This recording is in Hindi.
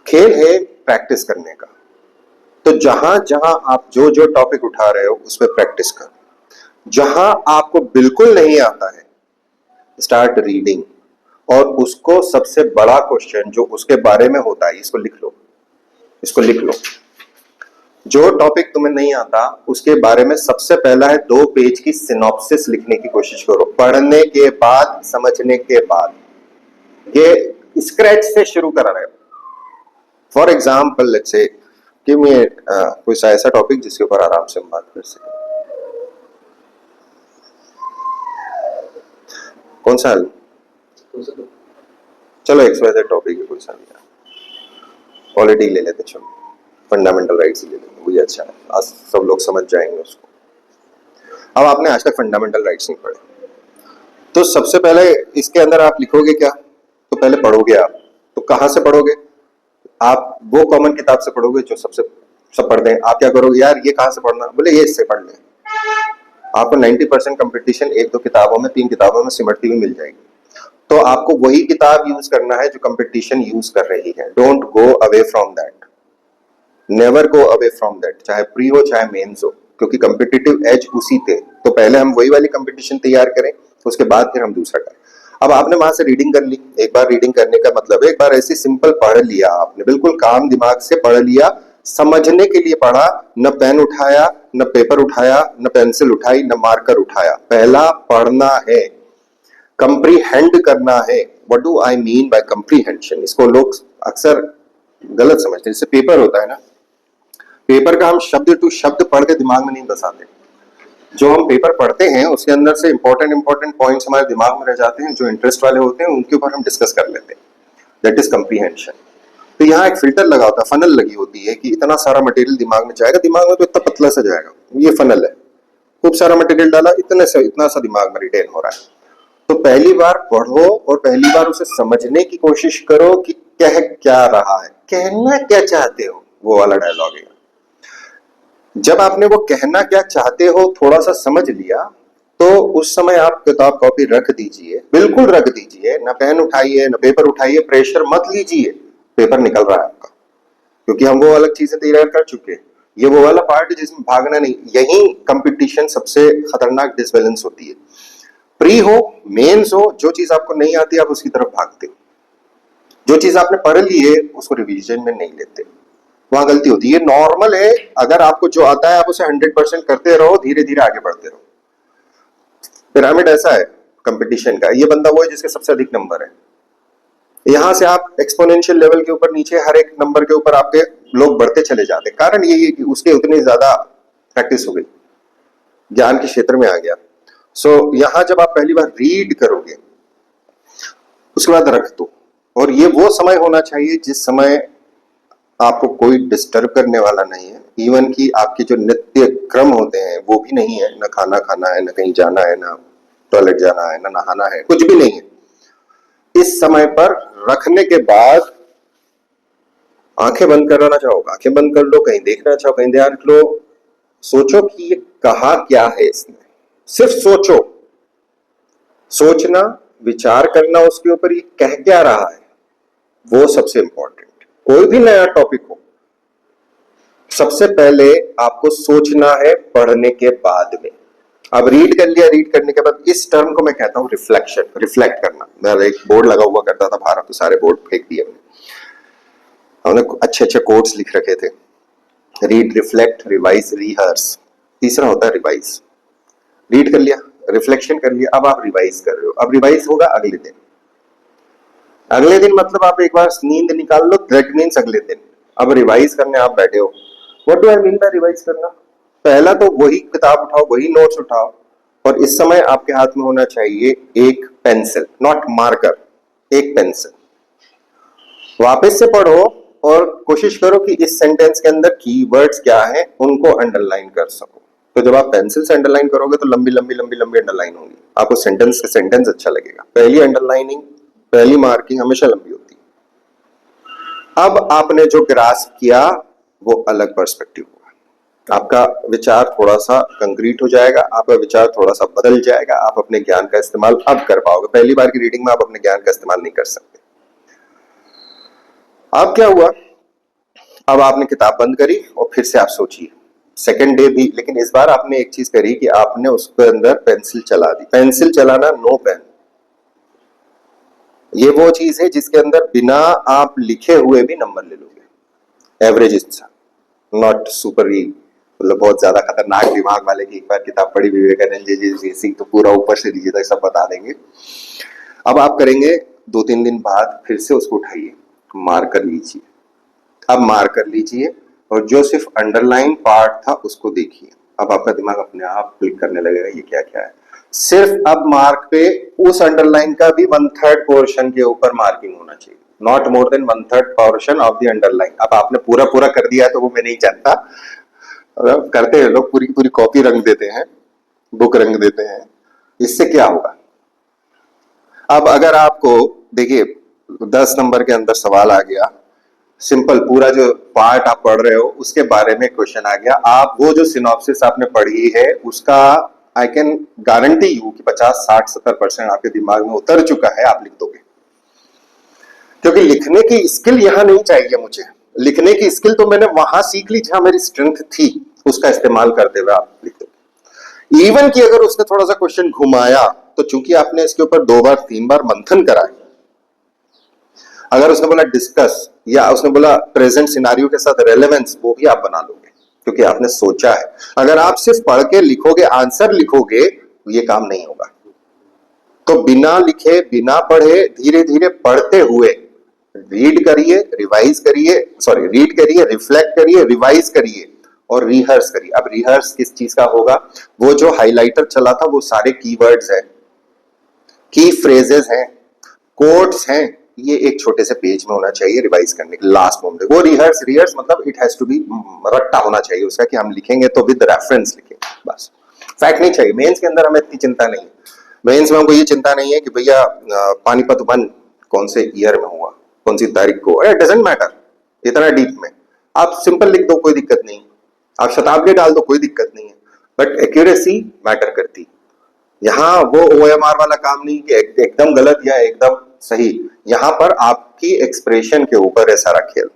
खेल है प्रैक्टिस करने का। तो जहां जहां आप जो जो टॉपिक उठा रहे हो उस पर प्रैक्टिस करो। जहां आपको बिल्कुल नहीं आता है, स्टार्ट रीडिंग, और उसको सबसे बड़ा क्वेश्चन जो उसके बारे में होता है, इसको लिख लो, इसको लिख लो। जो टॉपिक तुम्हें नहीं आता उसके बारे में सबसे पहला है 2 पेज की सिनॉप्सिस लिखने की कोशिश करो, पढ़ने के बाद, समझने के बाद। ये स्क्रैच से शुरू करा रहे हो। For example let's say give me कोई सा ऐसा टॉपिक जिसके ऊपर आराम से हम बात कर सकें। कौन सा? चलो XYZ टॉपिक है कोई सा भी, पॉलिटी ले लेते, चलो फंडामेंटल राइट्स ले लेते, वही अच्छा है, आज सब लोग समझ जाएंगे उसको। अब आपने आज तक फंडामेंटल राइट्स नहीं पढ़े, तो सबसे पहले इसके अंदर आप लिखोगे क्या? तो पहले पढ़ोगे आप, तो कहां से पढ़ोगे? आप वो कॉमन किताब से पढ़ोगे जो सब पढ़ते हैं। आप क्या करोगे, यार ये कहां से पढ़ना, बोले ये इससे पढ़ ले। आपको 90% कंपटीशन 1-2 किताबों में, 3 किताबों में सिमटती हुई मिल जाएगी। तो आपको वही किताब यूज करना है जो कंपटीशन यूज कर रही है। Don't go away from that, never go away from that, चाहे प्री हो चाहे मेंस हो, क्योंकि कंपिटिटिव एज उसी थे। तो पहले हम वही वाली कंपटीशन तैयार करें, उसके बाद फिर हम दूसरा करें। अब आपने वहां से रीडिंग कर ली, एक बार रीडिंग करने का मतलब एक बार ऐसी सिंपल पढ़ लिया आपने, बिल्कुल काम दिमाग से पढ़ लिया, समझने के लिए पढ़ा, न पेन उठाया, न पेपर उठाया, न पेंसिल उठाई, न मार्कर उठाया। पहला पढ़ना है, कंप्रीहेंड करना है। What do I mean by comprehension? इसको लोग अक्सर गलत समझते हैं। जैसे पेपर होता है ना, पेपर का हम शब्द टू शब्द पढ़ के दिमाग में नहीं बसाते। जो हम पेपर पढ़ते हैं उसके अंदर से इंपॉर्टेंट पॉइंट्स हमारे दिमाग में रह जाते हैं, जो इंटरेस्ट वाले होते हैं उनके ऊपर हम डिस्कस कर लेते हैं। That is comprehension. तो यहाँ एक फिल्टर लगा होता है, फनल लगी होती है कि इतना सारा मटेरियल दिमाग में जाएगा, दिमाग में तो इतना पतला सा जाएगा, ये फनल है। खूब सारा मटेरियल डाला, इतना सा दिमाग में रिटेन हो रहा है। तो पहली बार पढ़ो और पहली बार उसे समझने की कोशिश करो कि कह क्या रहा है, कहना क्या चाहते हो, वो वाला डायलॉग है। जब आपने वो कहना क्या चाहते हो थोड़ा सा समझ लिया, तो उस समय आप किताब कॉपी रख दीजिए, बिल्कुल रख दीजिए, न पेन उठाइए न पेपर उठाइए, प्रेशर मत लीजिए, पेपर निकल रहा है आपका, क्योंकि हम वो अलग चीजें तैयार कर चुके हैं। ये वो वाला पार्ट है जिसमें भागना नहीं। यही कंपटीशन सबसे खतरनाक डिसबैलेंस होती है। प्री हो, मेंस हो, जो चीज आपको नहीं आती आप उसकी तरफ भागते हो, जो चीज आपने पढ़ ली है उसको रिवीजन में नहीं लेते, वहां गलती होती है। नॉर्मल है, अगर आपको जो आता है आप उसे 100% करते रहो, धीरे धीरे आगे बढ़ते रहो। पिरामिड ऐसा है कंपटीशन का, ये बंदा वो है जिसके सबसे अधिक नंबर है, यहां से आप एक्सपोनेंशियल लेवल के ऊपर नीचे हर एक नंबर के ऊपर आपके लोग बढ़ते चले जाते हैं। कारण यही है कि उसके उतनी ज्यादा प्रैक्टिस हो गई, ज्ञान के क्षेत्र में आ गया। सो यहां जब आप पहली बार रीड करोगे उसके बाद रख दो, और ये वो समय होना चाहिए जिस समय आपको कोई डिस्टर्ब करने वाला नहीं है। इवन कि आपके जो नित्य क्रम होते हैं वो भी नहीं है, न खाना खाना है, न कहीं जाना है, न टॉयलेट जाना है, न नहाना है, कुछ भी नहीं है। इस समय पर रखने के बाद आंखें बंद करना चाहो आंखें बंद कर लो, कहीं देखना चाहो कहीं ध्यान रख लो, सोचो कि ये कहा क्या है इसने, सिर्फ सोचो। सोचना, विचार करना उसके ऊपर, ये कह क्या रहा है, वो सबसे इंपॉर्टेंट। कोई भी नया टॉपिक हो, सबसे पहले आपको सोचना है पढ़ने के बाद में। अब रीड कर लिया, रीड करने के बाद इस टर्म को मैं कहता हूं रिफ्लेक्शन, रिफ्लेक्ट करना। मेरा एक बोर्ड लगा हुआ करता था बाहर, तो सारे बोर्ड फेंक दिए हमने अच्छे अच्छे कोट्स लिख रखे थे। Read, reflect, revise, rehearse. तीसरा होता है रिवाइज। रीड कर लिया, रिफ्लेक्शन कर लिया, अब आप रिवाइज कर रहे हो। अब रिवाइज होगा अगले दिन। अगले दिन मतलब आप एक बार नींद निकाल लो, दैट मींस अगले दिन। अब रिवाइज करने आप बैठे हो। What do I mean by revise करना? पहला तो वही किताब उठाओ, वही नोट्स उठाओ, और इस समय आपके हाथ में होना चाहिए एक पेंसिल, नॉट मार्कर, एक पेंसिल। वापस से पढ़ो और कोशिश करो कि इस सेंटेंस के अंदर कीवर्ड्स क्या हैं उनको अंडरलाइन कर सको। तो जब आप पेंसिल से अंडरलाइन करोगे तो लंबी लंबी लंबी लंबी अंडरलाइन होगी, आपको सेंटेंस से सेंटेंस अच्छा लगेगा। पहली अंडरलाइनिंग, पहली मार्किंग हमेशा लंबी होती है। अब आपने जो ग्रास्प किया वो अलग पर्सपेक्टिव होगा, आपका विचार थोड़ा सा कंक्रीट हो जाएगा, आपका विचार थोड़ा सा बदल जाएगा, आप अपने ज्ञान का इस्तेमाल अब कर पाओगे। पहली बार की रीडिंग में आप अपने ज्ञान का इस्तेमाल नहीं कर सकते। अब क्या हुआ अब आपने किताब बंद करी और फिर से आप सोचिए, सेकेंड डे भी, लेकिन इस बार आपने एक चीज करी कि आपने उसके अंदर पेंसिल चला दी। पेंसिल चलाना, नो पेन, ये वो चीज है जिसके अंदर बिना आप लिखे हुए भी नंबर ले लोगे। एवरेज इंसान, नॉट सुपर ही, मतलब बहुत ज्यादा खतरनाक दिमाग वाले की एक बार किताब पढ़ी विवेकानंद जी जैसी तो पूरा ऊपर से नीचे तक सब बता देंगे। अब आप करेंगे 2-3 दिन बाद फिर से उसको उठाइए, मार्कर लीजिए। अब मार्कर लीजिए और जो सिर्फ अंडरलाइन पार्ट था उसको देखिए। अब आपका दिमाग अपने आप क्लिक करने लगेगा ये क्या क्या है। सिर्फ अब मार्क पे उस अंडरलाइन का भी 1/3 पोर्शन के ऊपर मार्किंग होना चाहिए, not more than 1/3 portion of the underline. अब आपने पूरा पूरा कर दिया है तो वो मैं नहीं जानता, करते हैं लोग, पूरी पूरी कॉपी रंग देते हैं, बुक रंग देते हैं, इससे क्या होगा। अब अगर आपको देखिए 10 नंबर के अंदर सवाल आ गया, सिंपल पूरा जो पार्ट आप पढ़ रहे हो उसके बारे में क्वेश्चन आ गया, आप वो जो सिनॉप्सिस आपने पढ़ी है उसका आई कैन गारंटी यू कि 50-60-70% आपके दिमाग में उतर चुका है, आप लिख दोगे। क्योंकि लिखने की स्किल यहां नहीं चाहिए मुझे, लिखने की स्किल तो मैंने वहां सीख ली जहां मेरी स्ट्रेंथ थी, उसका इस्तेमाल करते हुए आप लिख दोगे। इवन कि अगर उसने थोड़ा सा क्वेश्चन घुमाया तो चूंकि आपने इसके ऊपर 2-3 बार मंथन करा है, अगर उसने बोला डिस्कस या उसने बोला प्रेजेंट सिनारियो के साथ रेलेवेंस, वो भी आप बना लोगे क्योंकि आपने सोचा है। अगर आप सिर्फ पढ़ के लिखोगे, आंसर लिखोगे, तो ये काम नहीं होगा। तो बिना लिखे, बिना पढ़े, धीरे धीरे पढ़ते हुए रीड करिए, रिवाइज करिए, सॉरी रीड करिए, रिफ्लेक्ट करिए, रिवाइज करिए और रिहर्स करिए। अब रिहर्स किस चीज का होगा, वो जो हाइलाइटर चला था वो सारे कीवर्ड्स हैं, की फ्रेजेस हैं, कोट्स हैं, ये एक छोटे से पेज में होना चाहिए रिवाइज करने के लास्ट मोमेंट। वो रिहर्स, रिहर्स मतलब इट हैज टू बी रट्टा होना चाहिए उसका कि हम लिखेंगे तो विद रेफरेंस लिखेंगे, बस फैक्ट नहीं चाहिए। मेंस के अंदर हमें इतनी चिंता नहीं है, मेंस में हमको ये चिंता नहीं है कि भैया पानीपत 1 कौन से ईयर में हुआ, कौन सी तारीख को, इट डजंट मैटर इतना डीप में। आप सिंपल लिख दो, कोई दिक्कत नहीं, आप शताब्दी डाल दो, कोई दिक्कत नहीं है, बट एक्यूरेसी मैटर करती। यहाँ वो OMR वाला काम नहीं कि एकदम गलत या एकदम सही, यहाँ पर आपकी एक्सप्रेशन के ऊपर है सारा खेल।